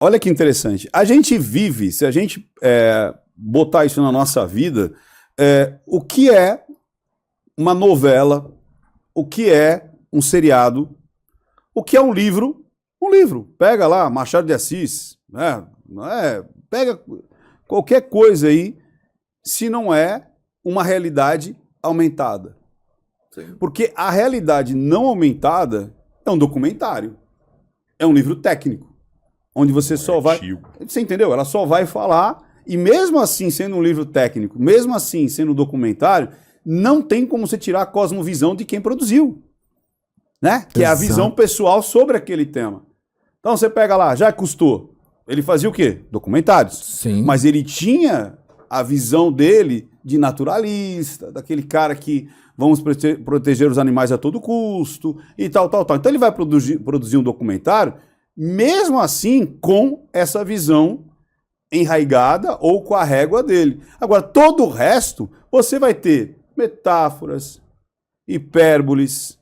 olha que interessante. A gente vive, se a gente botar isso na nossa vida, o que é uma novela, o que é um seriado, o que é um livro. Um livro. Pega lá, Machado de Assis, né? Pega qualquer coisa aí, se não é uma realidade aumentada. Sim. Porque a realidade não aumentada é um documentário. É um livro técnico. Onde você só vai... Você entendeu? Ela só vai falar, e mesmo assim sendo um livro técnico, mesmo assim sendo um documentário, não tem como você tirar a cosmovisão de quem produziu. Né? Que é a visão pessoal sobre aquele tema. Então você pega lá, Jacques Cousteau. Ele fazia o quê? Documentários. Sim. Mas ele tinha a visão dele de naturalista, daquele cara que vamos proteger os animais a todo custo e tal. Então ele vai produzir um documentário, mesmo assim com essa visão enraigada ou com a régua dele. Agora, todo o resto, você vai ter metáforas, hipérboles,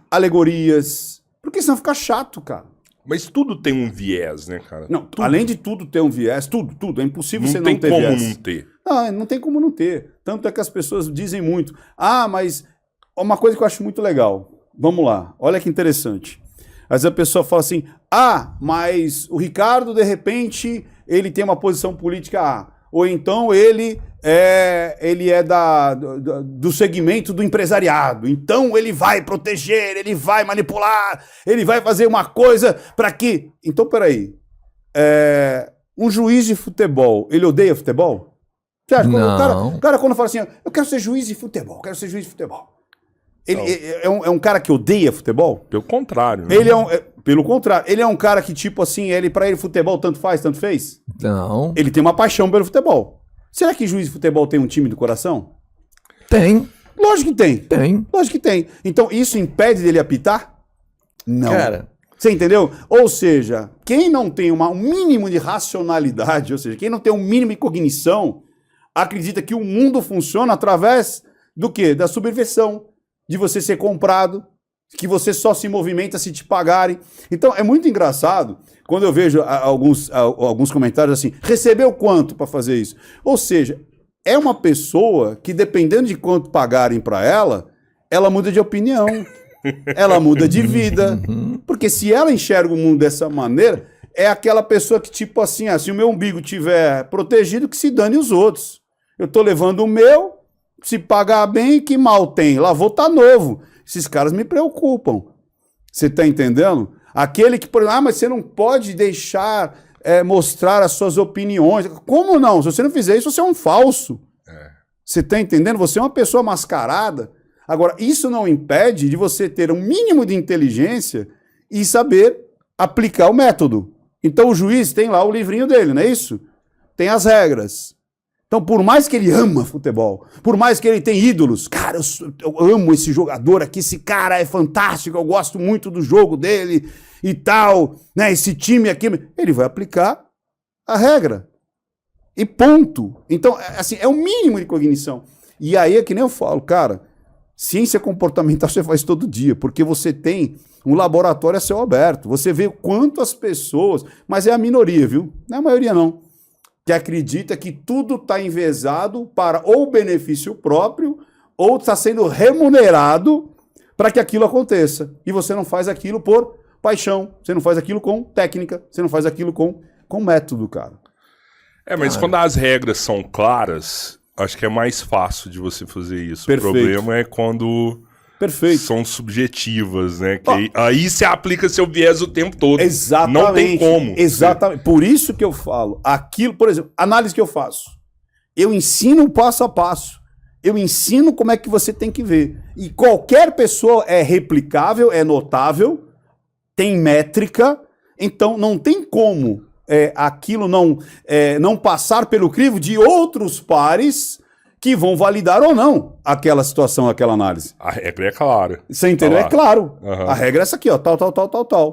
alegorias, porque senão fica chato, cara. Mas tudo tem um viés, né, cara? Não, tudo. Além de tudo ter um viés, tudo. É impossível não você não ter viés. Não tem como não ter. Não tem como não ter. Tanto é que as pessoas dizem muito. Mas uma coisa que eu acho muito legal. Vamos lá, olha que interessante. Às vezes a pessoa fala assim, mas o Ricardo, de repente, ele tem uma posição política A. Ou então ele é do segmento do empresariado. Então ele vai proteger, ele vai manipular, ele vai fazer uma coisa para que... Então, peraí. Um juiz de futebol, ele odeia futebol? Você acha? Não. O cara quando fala assim, eu quero ser juiz de futebol, Ele é um cara que odeia futebol? Pelo contrário. Né? Pelo contrário. Ele é um cara que, tipo assim, pra ele futebol tanto faz, tanto fez? Não. Ele tem uma paixão pelo futebol. Será que juiz de futebol tem um time do coração? Tem. Lógico que tem. Tem. Lógico que tem. Então, isso impede dele apitar? Não. Cara... Você entendeu? Ou seja, quem não tem um mínimo de racionalidade, ou seja, quem não tem um mínimo de cognição, acredita que o mundo funciona através do quê? Da subversão, de você ser comprado, que você só se movimenta se te pagarem. Então, é muito engraçado quando eu vejo alguns comentários assim, recebeu quanto para fazer isso? Ou seja, é uma pessoa que, dependendo de quanto pagarem para ela muda de opinião, ela muda de vida. Porque se ela enxerga o mundo dessa maneira, é aquela pessoa que, tipo assim, se o meu umbigo estiver protegido, que se dane os outros. Eu tô levando o meu, se pagar bem, que mal tem? Lavou tá novo. Esses caras me preocupam. Você tá entendendo? Aquele que, por exemplo, mas você não pode deixar mostrar as suas opiniões. Como não? Se você não fizer isso, você é um falso. Você tá entendendo? Você é uma pessoa mascarada. Agora, isso não impede de você ter um mínimo de inteligência e saber aplicar o método. Então o juiz tem lá o livrinho dele, não é isso? Tem as regras. Então, por mais que ele ama futebol, por mais que ele tenha ídolos, cara, eu amo esse jogador aqui, esse cara é fantástico, eu gosto muito do jogo dele e tal, né? Esse time aqui, ele vai aplicar a regra. E ponto. Então, assim, é o mínimo de cognição. E aí é que nem eu falo, cara, ciência comportamental você faz todo dia, porque você tem um laboratório a céu aberto. Você vê quantas pessoas, mas é a minoria, viu? Não é a maioria, não. Que acredita que tudo está envezado para ou benefício próprio, ou está sendo remunerado para que aquilo aconteça. E você não faz aquilo por paixão, você não faz aquilo com técnica, você não faz aquilo com método, cara. Mas quando as regras são claras, acho que é mais fácil de você fazer isso. Perfeito. O problema é quando são subjetivas, né? Que aí você aplica seu viés o tempo todo. Exatamente. Não tem como. Exatamente. Por isso que eu falo, aquilo, por exemplo, análise que eu faço. Eu ensino passo a passo. Eu ensino como é que você tem que ver. E qualquer pessoa é replicável, é notável, tem métrica, então não tem como aquilo não passar pelo crivo de outros pares que vão validar ou não aquela situação, aquela análise. A regra é clara. Você entendeu? É claro. Uhum. A regra é essa aqui, ó, tal.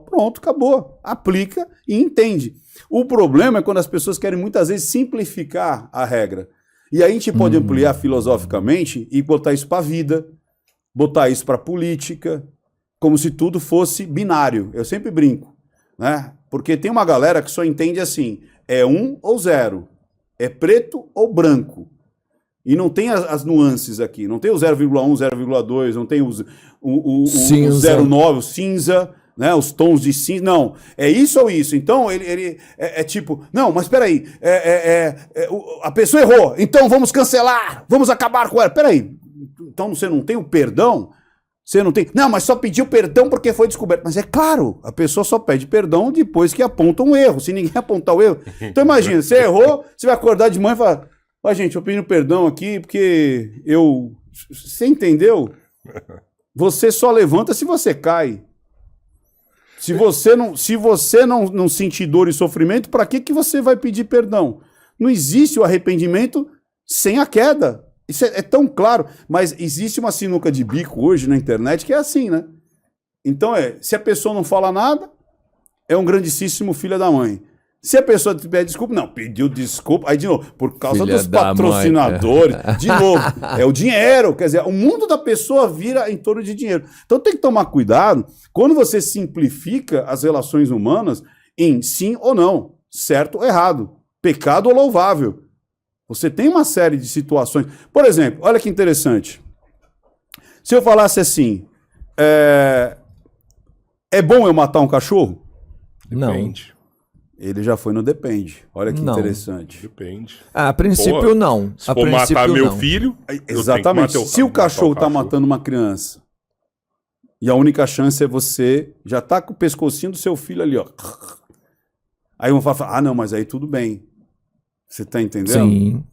Pronto, acabou. Aplica e entende. O problema é quando as pessoas querem muitas vezes simplificar a regra. E aí a gente pode ampliar filosoficamente e botar isso para a vida, botar isso para a política, como se tudo fosse binário. Eu sempre brinco, né? porque tem uma galera que só entende assim, é 1 ou 0, é preto ou branco. E não tem as nuances aqui, não tem o 0,1, 0,2, não tem o 0,9, o cinza, né, os tons de cinza, não, é isso ou isso. Então ele é tipo, não, mas peraí, a pessoa errou, então vamos cancelar, vamos acabar com ela. Peraí, então você não tem o perdão? Você não tem, não, mas só pediu perdão porque foi descoberto. Mas é claro, a pessoa só pede perdão depois que aponta um erro, se ninguém apontar o erro. Então imagina, você errou, você vai acordar de manhã e falar, gente, eu pedi perdão aqui porque você entendeu? Você só levanta se você cai. Se você não sentir dor e sofrimento, para que você vai pedir perdão? Não existe o arrependimento sem a queda. Isso é tão claro. Mas existe uma sinuca de bico hoje na internet que é assim, né? Então se a pessoa não fala nada, é um grandíssimo filho da mãe. Se a pessoa te pede desculpa, não, pediu desculpa, aí de novo, por causa dos patrocinadores, de novo, é o dinheiro, quer dizer, o mundo da pessoa vira em torno de dinheiro. Então tem que tomar cuidado quando você simplifica as relações humanas em sim ou não, certo ou errado, pecado ou louvável. Você tem uma série de situações. Por exemplo, olha que interessante. Se eu falasse assim, é bom eu matar um cachorro? Depende. Ele já foi no depende. Olha que interessante. Depende. A princípio, não. Se for matar meu filho... Exatamente. Se o cachorro está matando uma criança e a única chance é você já tá com o pescocinho do seu filho ali, ó. Aí um fala, não, mas aí tudo bem. Você tá entendendo? Sim.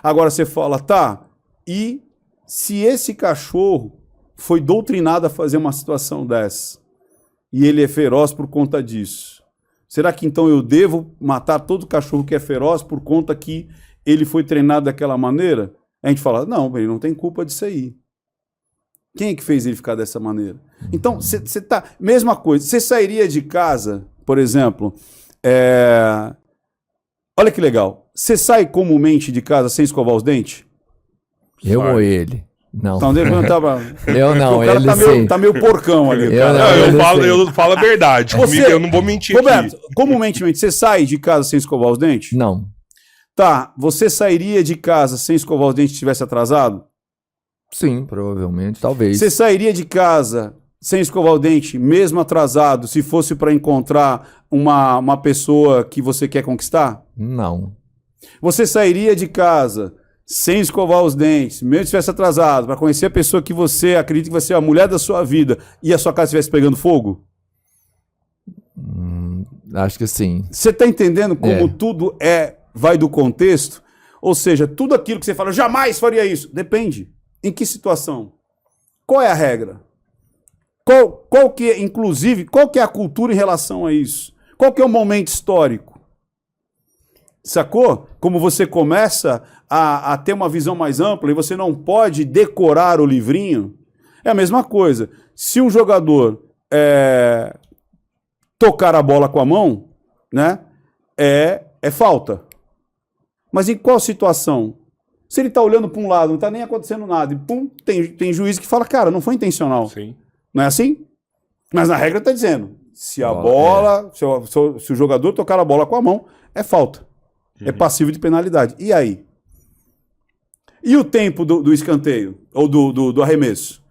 Agora você fala, tá, e se esse cachorro foi doutrinado a fazer uma situação dessa e ele é feroz por conta disso? Será que então eu devo matar todo cachorro que é feroz por conta que ele foi treinado daquela maneira? A gente fala, não, ele não tem culpa disso aí. Quem é que fez ele ficar dessa maneira? Então, você tá... Mesma coisa, você sairia de casa, por exemplo, olha que legal, você sai comumente de casa sem escovar os dentes? Eu ou ele? Não. Então, eu não, o cara tá meio porcão ali. Eu falo a verdade. Eu não vou mentir. Roberto, comumente, você sai de casa sem escovar os dentes? Não. Tá, você sairia de casa sem escovar os dentes se estivesse atrasado? Sim, provavelmente, talvez. Você sairia de casa sem escovar o dente, mesmo atrasado, se fosse para encontrar uma pessoa que você quer conquistar? Não. Você sairia de casa sem escovar os dentes, mesmo se estivesse atrasado, para conhecer a pessoa que você acredita que vai ser a mulher da sua vida e a sua casa estivesse pegando fogo? Acho que sim. Você está entendendo como tudo vai do contexto? Ou seja, tudo aquilo que você fala, eu jamais faria isso. Depende. Em que situação? Qual é a regra? Qual que é, inclusive, qual que é a cultura em relação a isso? Qual que é o momento histórico? Sacou? Como você começa a ter uma visão mais ampla e você não pode decorar o livrinho, é a mesma coisa. Se um jogador tocar a bola com a mão, né, é falta. Mas em qual situação? Se ele está olhando para um lado, não está nem acontecendo nada, e pum, tem juiz que fala, cara, não foi intencional. Sim. Não é assim? Mas na regra está dizendo, se a bola, se o jogador tocar a bola com a mão, é falta. É passivo de penalidade. E aí? E o tempo do escanteio? Ou do arremesso?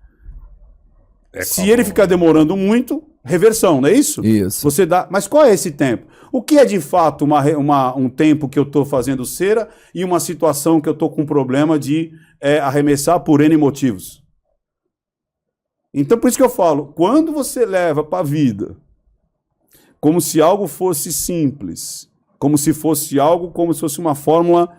Se ele ficar demorando muito, reversão, não é isso? Isso. Você dá. Mas qual é esse tempo? O que é de fato um tempo que eu estou fazendo cera e uma situação que eu estou com problema de arremessar por N motivos? Então, por isso que eu falo, quando você leva para a vida como se algo fosse simples, como se fosse algo, como se fosse uma fórmula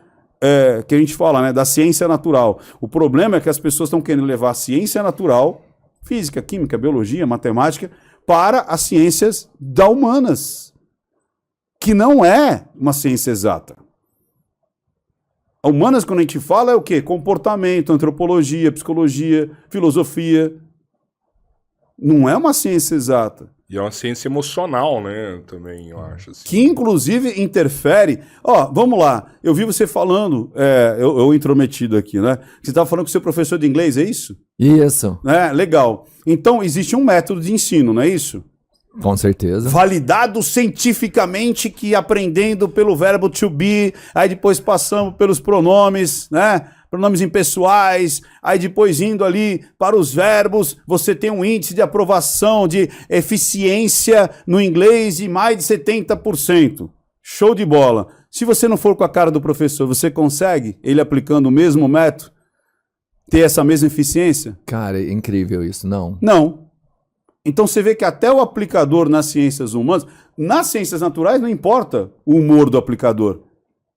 que a gente fala, né, da ciência natural. O problema é que as pessoas estão querendo levar a ciência natural, física, química, biologia, matemática, para as ciências da humanas, que não é uma ciência exata. A humanas, quando a gente fala, é o quê? Comportamento, antropologia, psicologia, filosofia. Não é uma ciência exata. E é uma ciência emocional, né? Também, eu acho. Assim. Que, inclusive, interfere... Vamos lá. Eu vi você falando, eu intrometido aqui, né? Você estava falando com o seu professor de inglês, é isso? Isso. Legal. Então, existe um método de ensino, não é isso? Com certeza. Validado cientificamente que aprendendo pelo verbo to be, aí depois passamos pelos pronomes, né? Pronomes impessoais, aí depois indo ali para os verbos, você tem um índice de aprovação, de eficiência no inglês de mais de 70%. Show de bola. Se você não for com a cara do professor, você consegue, ele aplicando o mesmo método, ter essa mesma eficiência? Cara, é incrível isso, não? Não. Então você vê que até o aplicador nas ciências humanas, nas ciências naturais não importa o humor do aplicador.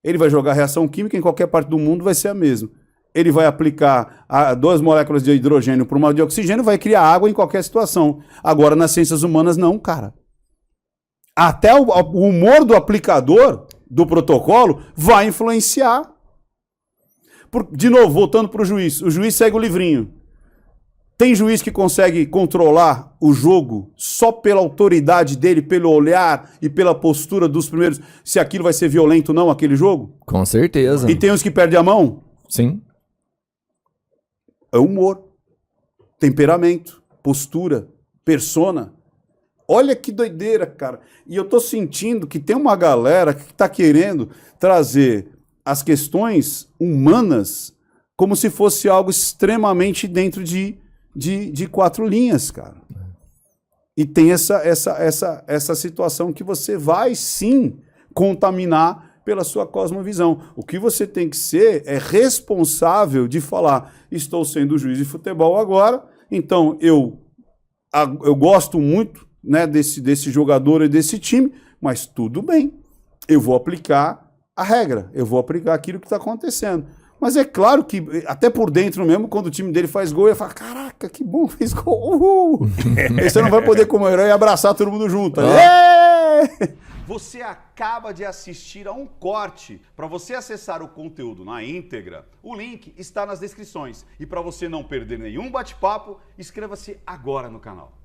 Ele vai jogar reação química em qualquer parte do mundo, vai ser a mesma. Ele vai aplicar 2 moléculas de hidrogênio por uma de oxigênio, vai criar água em qualquer situação. Agora, nas ciências humanas, não, cara. Até o humor do aplicador, do protocolo, vai influenciar. De novo, voltando para o juiz segue o livrinho. Tem juiz que consegue controlar o jogo só pela autoridade dele, pelo olhar e pela postura dos primeiros, se aquilo vai ser violento ou não, aquele jogo? Com certeza. E tem os que perdem a mão? Sim. É humor, temperamento, postura, persona. Olha que doideira, cara. E eu tô sentindo que tem uma galera que tá querendo trazer as questões humanas como se fosse algo extremamente dentro de 4 linhas, cara. E tem essa situação que você vai, sim, contaminar pela sua cosmovisão. O que você tem que ser é responsável de falar, estou sendo juiz de futebol agora, então eu gosto muito, né, desse jogador e desse time, mas tudo bem, eu vou aplicar a regra, eu vou aplicar aquilo que está acontecendo. Mas é claro que, até por dentro mesmo, quando o time dele faz gol, eu falo, caraca, que bom, fez gol, uhul! Aí você não vai poder, como herói, abraçar todo mundo junto. Você acaba de assistir a um corte. Para você acessar o conteúdo na íntegra, o link está nas descrições. E para você não perder nenhum bate-papo, inscreva-se agora no canal.